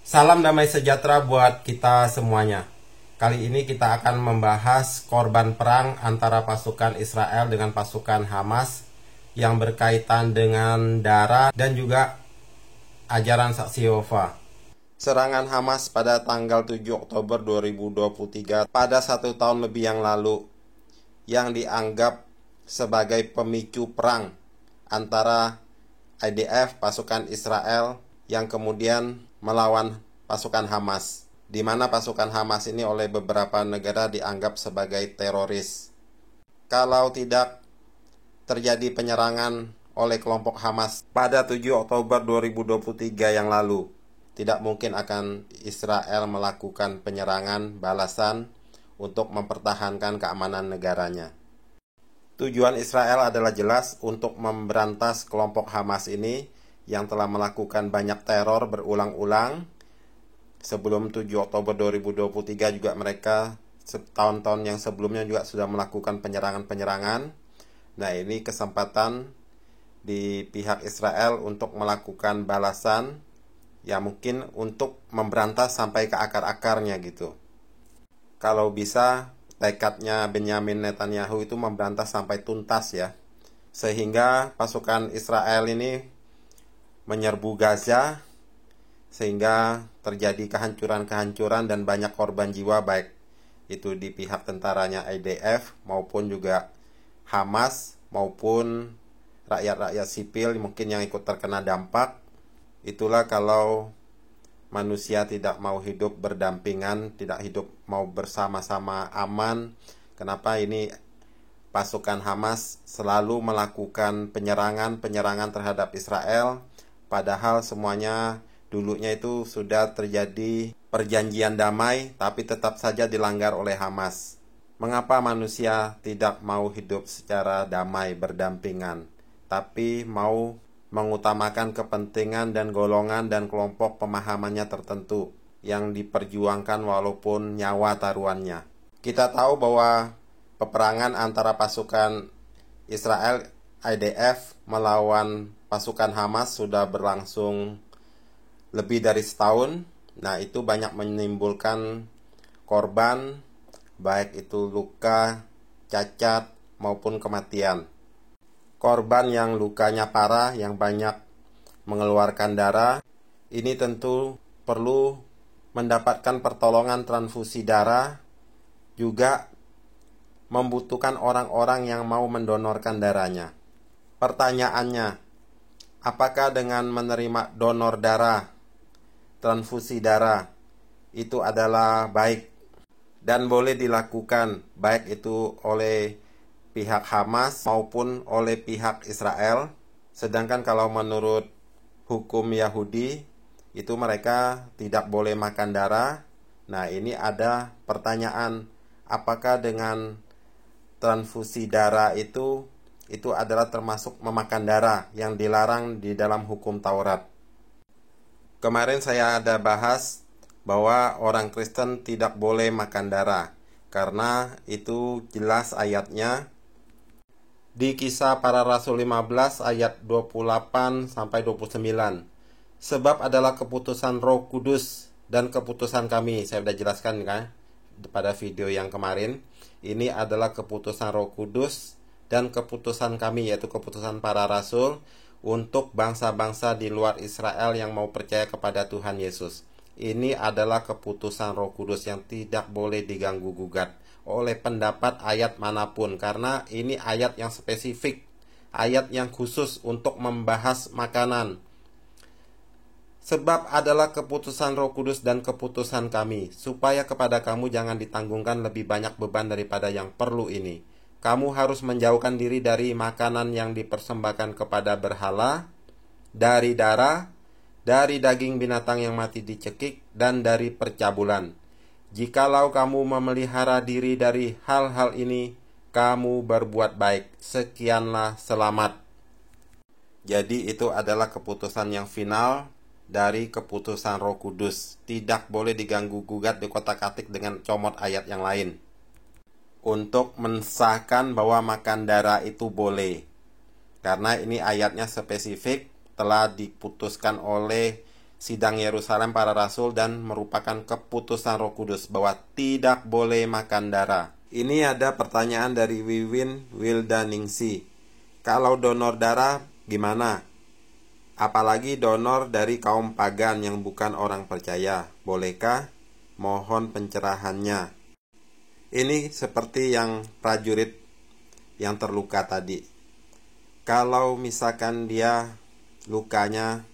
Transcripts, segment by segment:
Salam damai sejahtera buat kita semuanya. Kali ini kita akan membahas korban perang antara pasukan Israel dengan pasukan Hamas yang berkaitan dengan darah dan juga ajaran saksi Yehova. Serangan Hamas pada tanggal 7 Oktober 2023 pada 1 tahun lebih yang lalu yang dianggap sebagai pemicu perang antara IDF, pasukan Israel, yang kemudian melawan pasukan Hamas, di mana pasukan Hamas ini oleh beberapa negara dianggap sebagai teroris. Kalau tidak terjadi penyerangan oleh kelompok Hamas pada 7 Oktober 2023 yang lalu, tidak mungkin akan Israel melakukan penyerangan balasan untuk mempertahankan keamanan negaranya. Tujuan Israel adalah jelas untuk memberantas kelompok Hamas ini yang telah melakukan banyak teror berulang-ulang. Sebelum 7 Oktober 2023 juga mereka tahun-tahun yang sebelumnya juga sudah melakukan penyerangan-penyerangan. Nah, ini kesempatan di pihak Israel untuk melakukan balasan, ya mungkin untuk memberantas sampai ke akar-akarnya gitu. Kalau bisa, tekadnya Benyamin Netanyahu itu memberantas sampai tuntas ya. Sehingga pasukan Israel ini menyerbu Gaza, sehingga terjadi kehancuran-kehancuran dan banyak korban jiwa, baik itu di pihak tentaranya IDF maupun juga Hamas maupun rakyat-rakyat sipil mungkin yang ikut terkena dampak. Itulah kalau manusia tidak mau hidup berdampingan, tidak hidup mau bersama-sama aman. Kenapa ini pasukan Hamas selalu melakukan penyerangan terhadap Israel, padahal semuanya dulunya itu sudah terjadi perjanjian damai, tapi tetap saja dilanggar oleh Hamas. Mengapa manusia tidak mau hidup secara damai berdampingan, tapi mau mengutamakan kepentingan dan golongan dan kelompok pemahamannya tertentu yang diperjuangkan walaupun nyawa taruhannya. Kita tahu bahwa peperangan antara pasukan Israel IDF melawan pasukan Hamas sudah berlangsung lebih dari setahun. Nah, itu banyak menimbulkan korban, baik itu luka, cacat, maupun kematian. Korban yang lukanya parah, yang banyak mengeluarkan darah, ini tentu perlu mendapatkan pertolongan transfusi darah, juga membutuhkan orang-orang yang mau mendonorkan darahnya. Pertanyaannya, apakah dengan menerima donor darah, transfusi darah, itu adalah baik dan boleh dilakukan baik itu oleh pihak Hamas maupun oleh pihak Israel? Sedangkan kalau menurut hukum Yahudi itu mereka tidak boleh makan darah. Nah, ini ada pertanyaan, apakah dengan transfusi darah itu adalah termasuk memakan darah yang dilarang di dalam hukum Taurat? Kemarin saya ada bahas bahwa orang Kristen tidak boleh makan darah karena itu jelas ayatnya di Kisah Para Rasul 15 ayat 28 sampai 29. Sebab adalah keputusan Roh Kudus dan keputusan kami. Saya sudah jelaskan kan pada video yang kemarin. Ini adalah keputusan Roh Kudus dan keputusan kami, yaitu keputusan para rasul untuk bangsa-bangsa di luar Israel yang mau percaya kepada Tuhan Yesus. Ini adalah keputusan Roh Kudus yang tidak boleh diganggu-gugat oleh pendapat ayat manapun, karena ini ayat yang spesifik, ayat yang khusus untuk membahas makanan. Sebab adalah keputusan Roh Kudus dan keputusan kami, supaya kepada kamu jangan ditanggungkan lebih banyak beban daripada yang perlu ini. Kamu harus menjauhkan diri dari makanan yang dipersembahkan kepada berhala, dari darah, dari daging binatang yang mati dicekik, dan dari percabulan. Jikalau kamu memelihara diri dari hal-hal ini, kamu berbuat baik. Sekianlah selamat. Jadi itu adalah keputusan yang final dari keputusan Roh Kudus. Tidak boleh diganggu-gugat, dikotak-atik dengan comot ayat yang lain untuk mensahkan bahwa makan darah itu boleh. Karena ini ayatnya spesifik, telah diputuskan oleh sidang Yerusalem para rasul dan merupakan keputusan Roh Kudus bahwa tidak boleh makan darah. Ini ada pertanyaan dari Wiwin Wildaningsi. Kalau donor darah gimana? Apalagi donor dari kaum pagan yang bukan orang percaya. Bolehkah? Mohon pencerahannya. Ini seperti yang prajurit yang terluka tadi. Kalau misalkan dia lukanya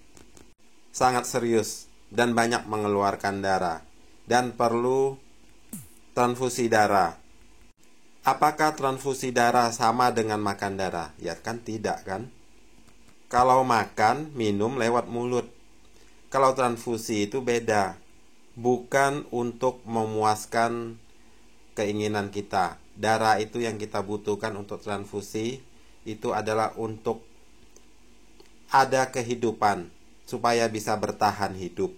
sangat serius dan banyak mengeluarkan darah dan perlu transfusi darah. Apakah transfusi darah sama dengan makan darah? Ya kan tidak kan? Kalau makan, minum lewat mulut. Kalau transfusi itu beda. Bukan untuk memuaskan keinginan kita. Darah itu yang kita butuhkan untuk transfusi itu adalah untuk ada kehidupan, supaya bisa bertahan hidup.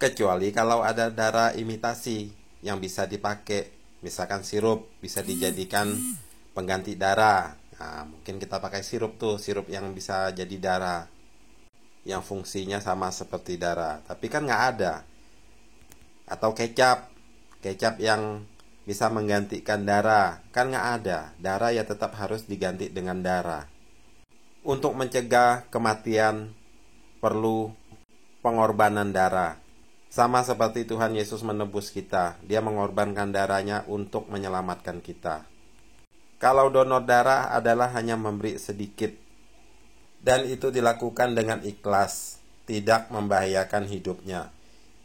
Kecuali kalau ada darah imitasi yang bisa dipakai, misalkan sirup bisa dijadikan pengganti darah. Nah, mungkin kita pakai sirup tuh, sirup yang bisa jadi darah, yang fungsinya sama seperti darah, tapi kan nggak ada. Atau kecap yang bisa menggantikan darah, kan nggak ada. Darah ya tetap harus diganti dengan darah. Untuk mencegah kematian perlu pengorbanan darah. Sama seperti Tuhan Yesus menebus kita, Dia mengorbankan darahnya untuk menyelamatkan kita. Kalau donor darah adalah hanya memberi sedikit, dan itu dilakukan dengan ikhlas, tidak membahayakan hidupnya.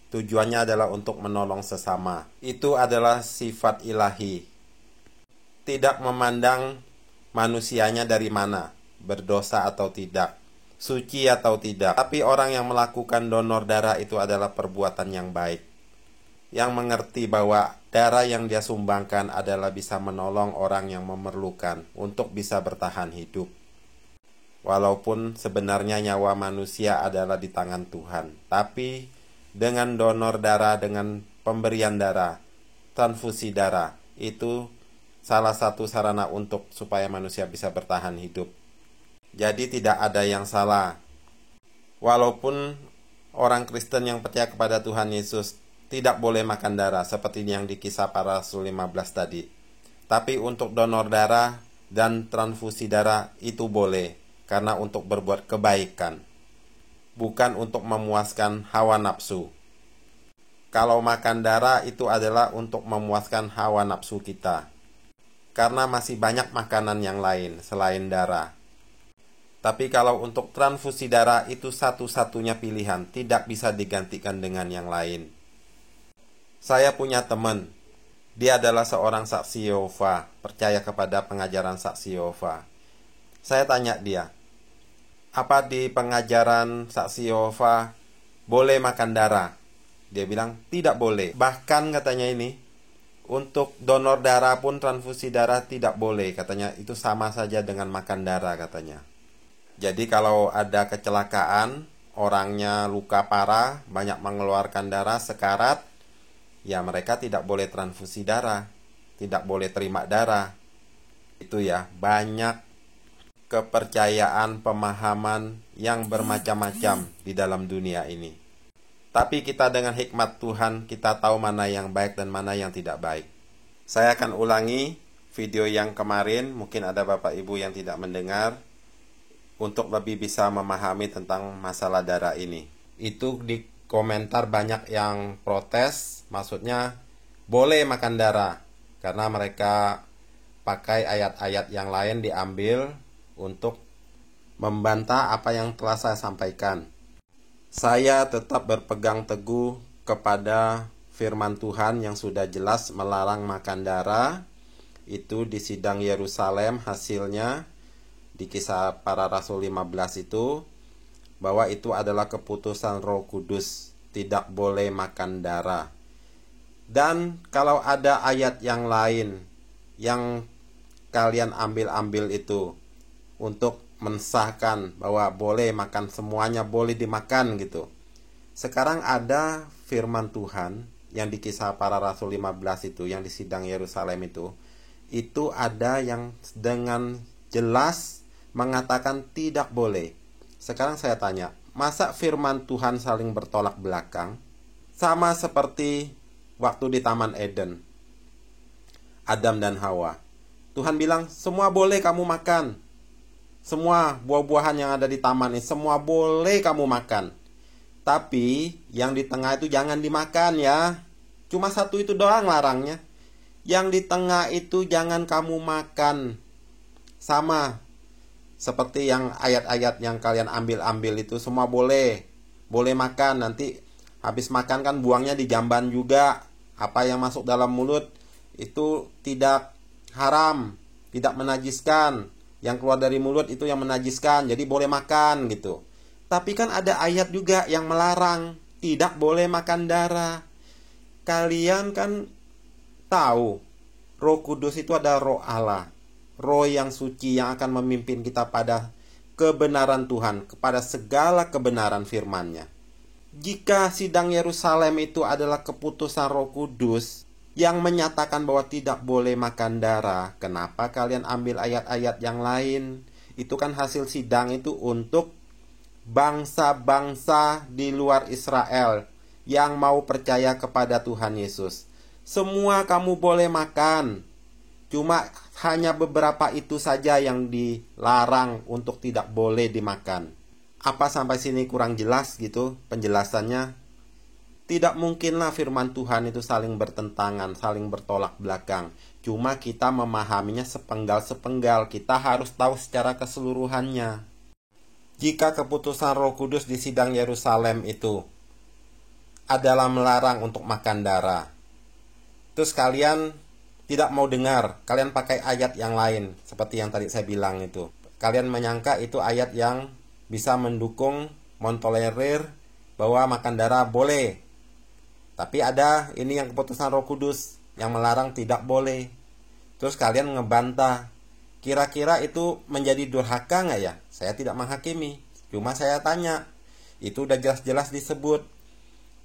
Tujuannya adalah untuk menolong sesama. Itu adalah sifat ilahi. Tidak memandang manusianya dari mana, berdosa atau tidak, suci atau tidak. Tapi orang yang melakukan donor darah itu adalah perbuatan yang baik, yang mengerti bahwa darah yang dia sumbangkan adalah bisa menolong orang yang memerlukan untuk bisa bertahan hidup. Walaupun sebenarnya nyawa manusia adalah di tangan Tuhan, tapi dengan donor darah, dengan pemberian darah, transfusi darah, itu salah satu sarana untuk supaya manusia bisa bertahan hidup. Jadi tidak ada yang salah. Walaupun orang Kristen yang percaya kepada Tuhan Yesus tidak boleh makan darah seperti yang di Kisah Para Rasul 15 tadi. Tapi untuk donor darah dan transfusi darah itu boleh, karena untuk berbuat kebaikan, bukan untuk memuaskan hawa nafsu. Kalau makan darah itu adalah untuk memuaskan hawa nafsu kita, karena masih banyak makanan yang lain selain darah. Tapi kalau untuk transfusi darah itu satu-satunya pilihan, tidak bisa digantikan dengan yang lain. Saya punya teman, dia adalah seorang saksi Yehova, percaya kepada pengajaran saksi Yehova. Saya tanya dia, apa di pengajaran saksi Yehova boleh makan darah? Dia bilang tidak boleh. Bahkan katanya ini, untuk donor darah pun transfusi darah tidak boleh. Katanya itu sama saja dengan makan darah katanya. Jadi kalau ada kecelakaan, orangnya luka parah, banyak mengeluarkan darah, sekarat, ya mereka tidak boleh transfusi darah, tidak boleh terima darah. Itu ya, banyak kepercayaan, pemahaman yang bermacam-macam di dalam dunia ini. Tapi kita dengan hikmat Tuhan, kita tahu mana yang baik dan mana yang tidak baik. Saya akan ulangi video yang kemarin, mungkin ada Bapak Ibu yang tidak mendengar, untuk lebih bisa memahami tentang masalah darah ini. Itu di komentar banyak yang protes, maksudnya boleh makan darah, karena mereka pakai ayat-ayat yang lain diambil untuk membantah apa yang telah saya sampaikan. Saya tetap berpegang teguh kepada firman Tuhan yang sudah jelas melarang makan darah. Itu di sidang Yerusalem hasilnya, di Kisah Para Rasul 15 itu, bahwa itu adalah keputusan Roh Kudus, tidak boleh makan darah. Dan kalau ada ayat yang lain yang kalian ambil itu untuk mensahkan bahwa boleh makan, semuanya boleh dimakan gitu. Sekarang ada firman Tuhan yang di Kisah Para Rasul 15 itu, yang di sidang Yerusalem itu ada yang dengan jelas mengatakan tidak boleh. Sekarang saya tanya, Masa firman Tuhan saling bertolak belakang? Sama seperti waktu di Taman Eden, Adam dan Hawa. Tuhan bilang, semua boleh kamu makan. Semua buah-buahan yang ada di taman ini, semua boleh kamu makan. Tapi yang di tengah itu jangan dimakan ya. Cuma satu itu doang larangnya. Yang di tengah itu jangan kamu makan. Sama seperti yang ayat-ayat yang kalian ambil-ambil itu, semua boleh. Boleh makan, nanti habis makan kan buangnya di jamban juga. Apa yang masuk dalam mulut itu tidak haram, tidak menajiskan. Yang keluar dari mulut itu yang menajiskan, jadi boleh makan gitu. Tapi kan ada ayat juga yang melarang, tidak boleh makan darah. Kalian kan tahu, Roh Kudus itu adalah Roh Allah, Roh yang suci yang akan memimpin kita pada kebenaran Tuhan, kepada segala kebenaran firman-Nya. Jika sidang Yerusalem itu adalah keputusan Roh Kudus yang menyatakan bahwa tidak boleh makan darah, kenapa kalian ambil ayat-ayat yang lain? Itu kan hasil sidang itu untuk bangsa-bangsa di luar Israel yang mau percaya kepada Tuhan Yesus. Semua kamu boleh makan, cuma hanya beberapa itu saja yang dilarang untuk tidak boleh dimakan. Apa sampai sini kurang jelas gitu penjelasannya? Tidak mungkinlah firman Tuhan itu saling bertentangan, saling bertolak belakang. Cuma kita memahaminya sepenggal-sepenggal, kita harus tahu secara keseluruhannya. Jika keputusan Roh Kudus di sidang Yerusalem itu adalah melarang untuk makan darah, terus kalian tidak mau dengar, kalian pakai ayat yang lain, seperti yang tadi saya bilang itu. Kalian menyangka itu ayat yang bisa mendukung, mentolerir bahwa makan darah boleh. Tapi ada ini yang keputusan Roh Kudus yang melarang tidak boleh. Terus kalian ngebantah. Kira-kira itu menjadi durhaka nggak ya? Saya tidak menghakimi. Cuma saya tanya. Itu udah jelas-jelas disebut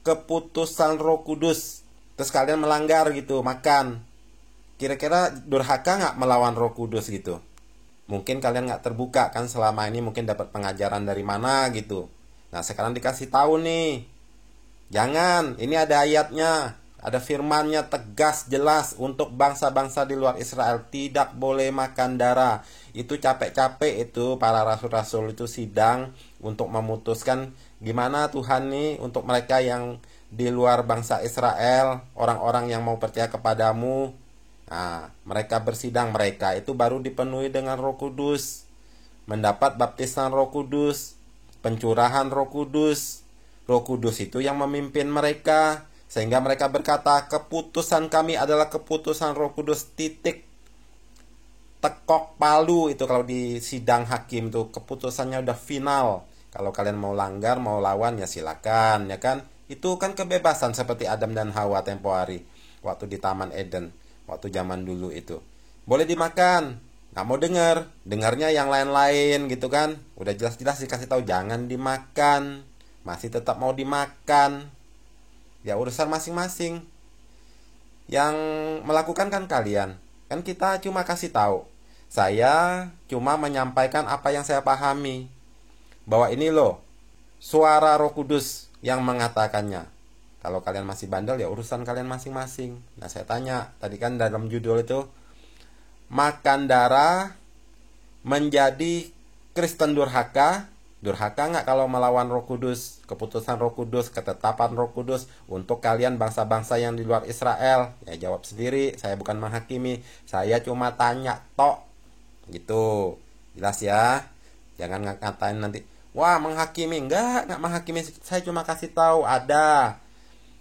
keputusan Roh Kudus. Terus kalian melanggar gitu, makan. Kira-kira durhaka nggak melawan Roh Kudus gitu? Mungkin kalian nggak terbuka kan selama ini, mungkin dapat pengajaran dari mana gitu. Nah sekarang dikasih tahu nih. Jangan, ini ada ayatnya, ada firmannya tegas jelas untuk bangsa-bangsa di luar Israel tidak boleh makan darah. Itu capek-capek itu para rasul-rasul itu sidang untuk memutuskan gimana Tuhan nih untuk mereka yang di luar bangsa Israel, orang-orang yang mau percaya kepadamu. Nah, mereka bersidang, mereka itu baru dipenuhi dengan Roh Kudus, mendapat baptisan Roh Kudus, pencurahan Roh Kudus. Roh Kudus itu yang memimpin mereka, sehingga mereka berkata, keputusan kami adalah keputusan Roh Kudus, titik. Tekok palu itu kalau di sidang hakim tuh, keputusannya udah final. Kalau kalian mau langgar, mau lawan ya silakan, ya kan? Itu kan kebebasan seperti Adam dan Hawa tempo hari waktu di Taman Eden, waktu zaman dulu itu. Boleh dimakan, nggak mau dengarnya yang lain-lain gitu kan? Udah jelas-jelas dikasih tahu jangan dimakan. Masih tetap mau dimakan. Ya urusan masing-masing. Yang melakukan kan kalian. Kan kita cuma kasih tahu. Saya cuma menyampaikan apa yang saya pahami. Bahwa ini loh, suara Roh Kudus yang mengatakannya. Kalau kalian masih bandel ya urusan kalian masing-masing. Nah saya tanya, tadi kan dalam judul itu, makan darah menjadi Kristen durhaka. Durhaka nggak kalau melawan Roh Kudus, keputusan Roh Kudus, ketetapan Roh Kudus untuk kalian bangsa-bangsa yang di luar Israel? Ya jawab sendiri, saya bukan menghakimi, saya cuma tanya tok. Gitu, jelas ya. Jangan ngatain nanti, wah menghakimi. Nggak menghakimi, saya cuma kasih tahu ada.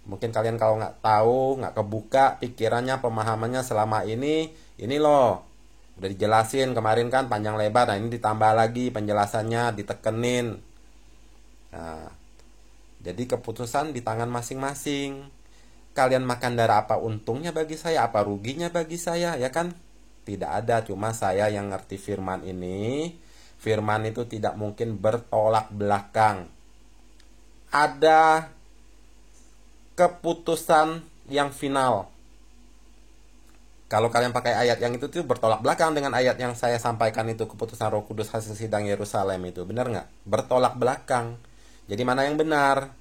Mungkin kalian kalau nggak tahu, nggak kebuka pikirannya, pemahamannya selama ini loh. Udah dijelasin kemarin kan panjang lebar. Nah ini ditambah lagi penjelasannya, ditekenin. Nah, jadi keputusan di tangan masing-masing. Kalian makan darah, apa untungnya bagi saya, apa ruginya bagi saya, ya kan? Tidak ada, cuma saya yang ngerti firman ini. Firman itu tidak mungkin bertolak belakang. Ada keputusan yang final. Kalau kalian pakai ayat yang itu tuh bertolak belakang dengan ayat yang saya sampaikan itu, keputusan Roh Kudus hasil sidang Yerusalem itu, benar nggak? Bertolak belakang. Jadi mana yang benar?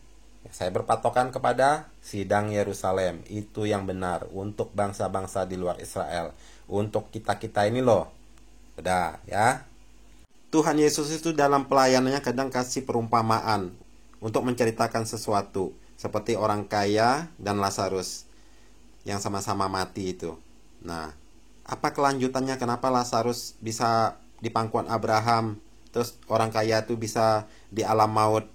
Saya berpatokan kepada sidang Yerusalem. Itu yang benar untuk bangsa-bangsa di luar Israel. Untuk kita-kita ini loh. Udah ya. Tuhan Yesus itu dalam pelayanannya kadang kasih perumpamaan untuk menceritakan sesuatu. Seperti orang kaya dan Lazarus yang sama-sama mati itu. Nah, apa kelanjutannya? Kenapa Lazarus bisa di pangkuan Abraham, terus orang kaya itu bisa di alam maut?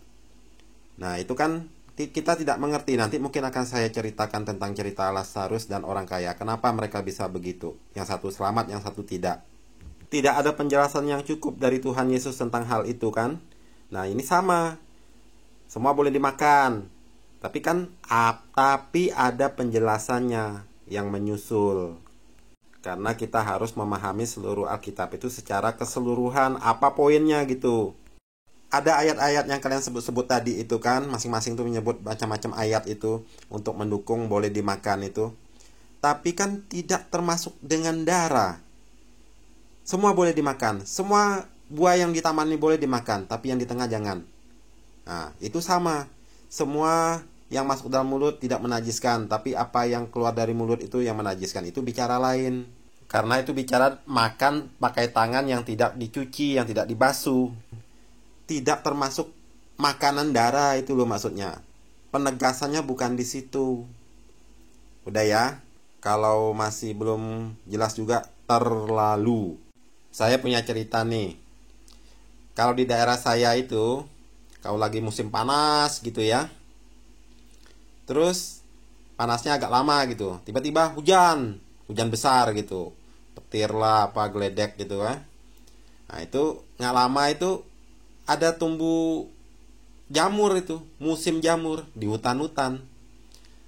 Nah, itu kan kita tidak mengerti. Nanti mungkin akan saya ceritakan tentang cerita Lazarus dan orang kaya. Kenapa mereka bisa begitu? Yang satu selamat, yang satu tidak. Tidak ada penjelasan yang cukup dari Tuhan Yesus tentang hal itu kan? Nah, ini sama. Semua boleh dimakan. Tapi ada penjelasannya yang menyusul. Karena kita harus memahami seluruh Alkitab itu secara keseluruhan. Apa poinnya gitu. Ada ayat-ayat yang kalian sebut-sebut tadi itu kan. Masing-masing tuh menyebut macam-macam ayat itu untuk mendukung boleh dimakan itu. Tapi kan tidak termasuk dengan darah. Semua boleh dimakan. Semua buah yang di taman ini boleh dimakan. Tapi yang di tengah jangan. Nah, itu sama. Semua yang masuk dalam mulut tidak menajiskan. Tapi apa yang keluar dari mulut itu yang menajiskan. Itu bicara lain. Karena itu bicara makan pakai tangan yang tidak dicuci, yang tidak dibasuh. Tidak termasuk makanan darah itu loh maksudnya. Penegasannya bukan di situ. Udah ya. Kalau masih belum jelas juga terlalu. Saya punya cerita nih. Kalau di daerah saya itu, kalau lagi musim panas gitu ya. Terus panasnya agak lama gitu. Tiba-tiba hujan besar gitu. Petir lah apa geledek gitu kan. Nah, itu nggak lama itu ada tumbuh jamur itu, musim jamur di hutan-hutan.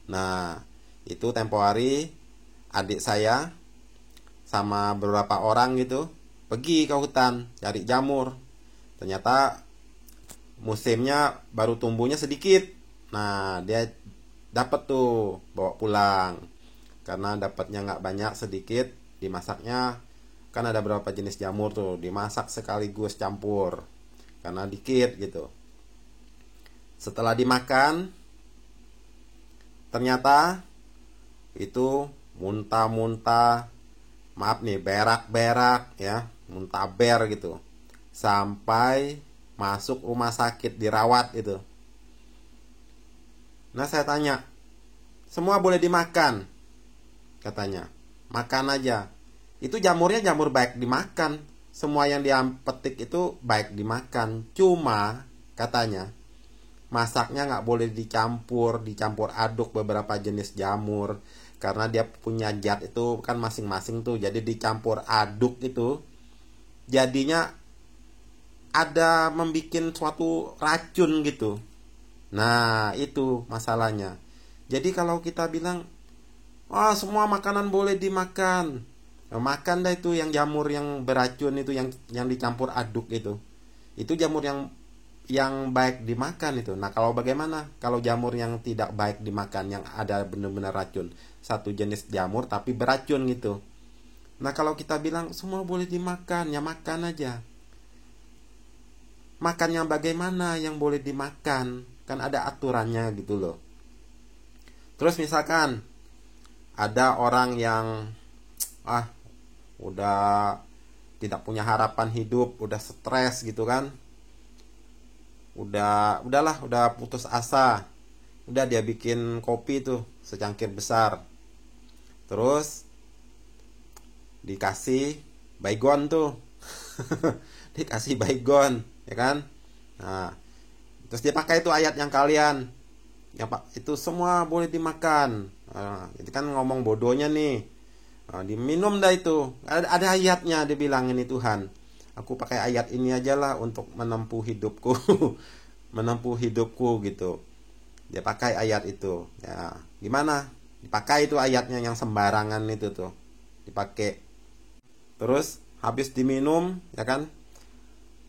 Nah, itu tempo hari adik saya sama beberapa orang gitu pergi ke hutan cari jamur. Ternyata musimnya baru tumbuhnya sedikit. Nah, dia dapat tuh bawa pulang. Karena dapatnya nggak banyak, sedikit, dimasaknya kan ada berapa jenis jamur tuh, dimasak sekaligus campur. Karena dikit gitu. Setelah dimakan, ternyata itu muntah-muntah, maaf nih, berak-berak ya, muntaber gitu. Sampai masuk rumah sakit, dirawat itu. Nah, saya tanya, semua boleh dimakan? Katanya, makan aja. Itu jamurnya jamur baik dimakan. Semua yang dia petik itu baik dimakan. Cuma, katanya, masaknya nggak boleh dicampur aduk beberapa jenis jamur. Karena dia punya zat itu kan masing-masing tuh. Jadi dicampur aduk itu, jadinya ada membuat suatu racun gitu. Nah, itu masalahnya. Jadi kalau kita bilang, wah, semua makanan boleh dimakan. Nah, makan dah itu yang jamur yang beracun itu, yang dicampur aduk itu. Itu jamur yang baik dimakan itu. Nah, kalau bagaimana kalau jamur yang tidak baik dimakan, yang ada benar-benar racun? Satu jenis jamur tapi beracun gitu. Nah, kalau kita bilang semua boleh dimakan, ya makan aja. Makan yang bagaimana yang boleh dimakan? Kan ada aturannya gitu loh. Terus misalkan ada orang yang udah tidak punya harapan hidup, udah stres gitu kan. Udah putus asa. Udah dia bikin kopi tuh secangkir besar. Terus dikasih baygon tuh. Dikasih baygon, ya kan? Nah, terus dia pakai itu ayat yang kalian, ya Pak, itu semua boleh dimakan. Nah, itu kan ngomong bodohnya nih. Nah, diminum dah itu. Ada ayatnya, dia bilang ini Tuhan. Aku pakai ayat ini aja lah untuk menempuh hidupku. Menempuh hidupku gitu. Dia pakai ayat itu. Ya, gimana? Dipakai itu ayatnya yang sembarangan itu tuh. Dipakai. Terus habis diminum, ya kan?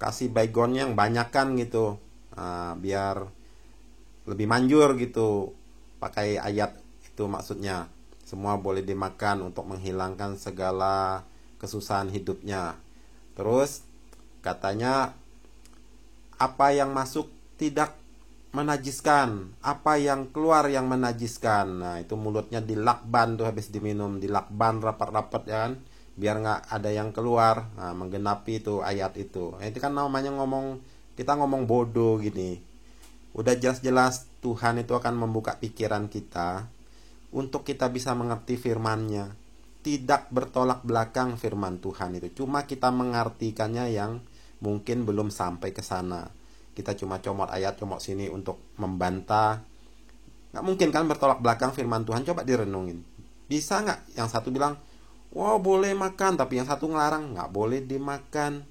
Kasih baygonnya yang banyakan gitu. Nah, biar lebih manjur gitu. Pakai ayat itu maksudnya. Semua boleh dimakan untuk menghilangkan segala kesusahan hidupnya. Terus katanya apa yang masuk tidak menajiskan. Apa yang keluar yang menajiskan? Nah, itu mulutnya dilakban tuh, habis diminum dilakban rapat-rapat ya kan, biar nggak ada yang keluar. Nah, menggenapi itu ayat itu. Nah, itu kan namanya kita ngomong bodoh gini. Udah jelas-jelas Tuhan itu akan membuka pikiran kita untuk kita bisa mengerti firman-Nya. Tidak bertolak belakang firman Tuhan itu. Cuma kita mengartikannya yang mungkin belum sampai ke sana. Kita cuma comot ayat, comot sini untuk membantah. Nggak mungkin kan bertolak belakang firman Tuhan. Coba direnungin. Bisa nggak yang satu bilang, wow boleh makan, tapi yang satu ngelarang, nggak boleh dimakan.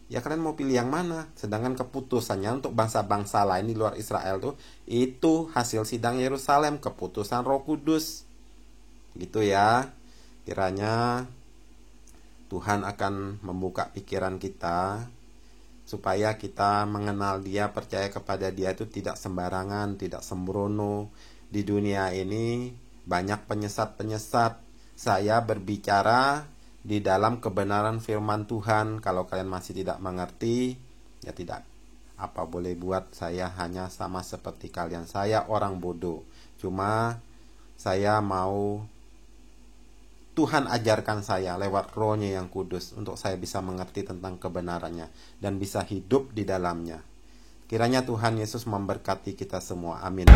Ya kalian mau pilih yang mana? Sedangkan keputusannya untuk bangsa-bangsa lain di luar Israel tuh, itu hasil sidang Yerusalem, keputusan Roh Kudus. Gitu ya. Kiranya Tuhan akan membuka pikiran kita supaya kita mengenal Dia, percaya kepada Dia itu tidak sembarangan, tidak sembrono. Di dunia ini banyak penyesat-penyesat. Saya berbicara di dalam kebenaran firman Tuhan. Kalau kalian masih tidak mengerti, ya tidak apa boleh buat. Saya hanya sama seperti kalian. Saya orang bodoh. Cuma saya mau Tuhan ajarkan saya lewat Roh-Nya yang kudus untuk saya bisa mengerti tentang kebenarannya dan bisa hidup di dalamnya. Kiranya Tuhan Yesus memberkati kita semua. Amin.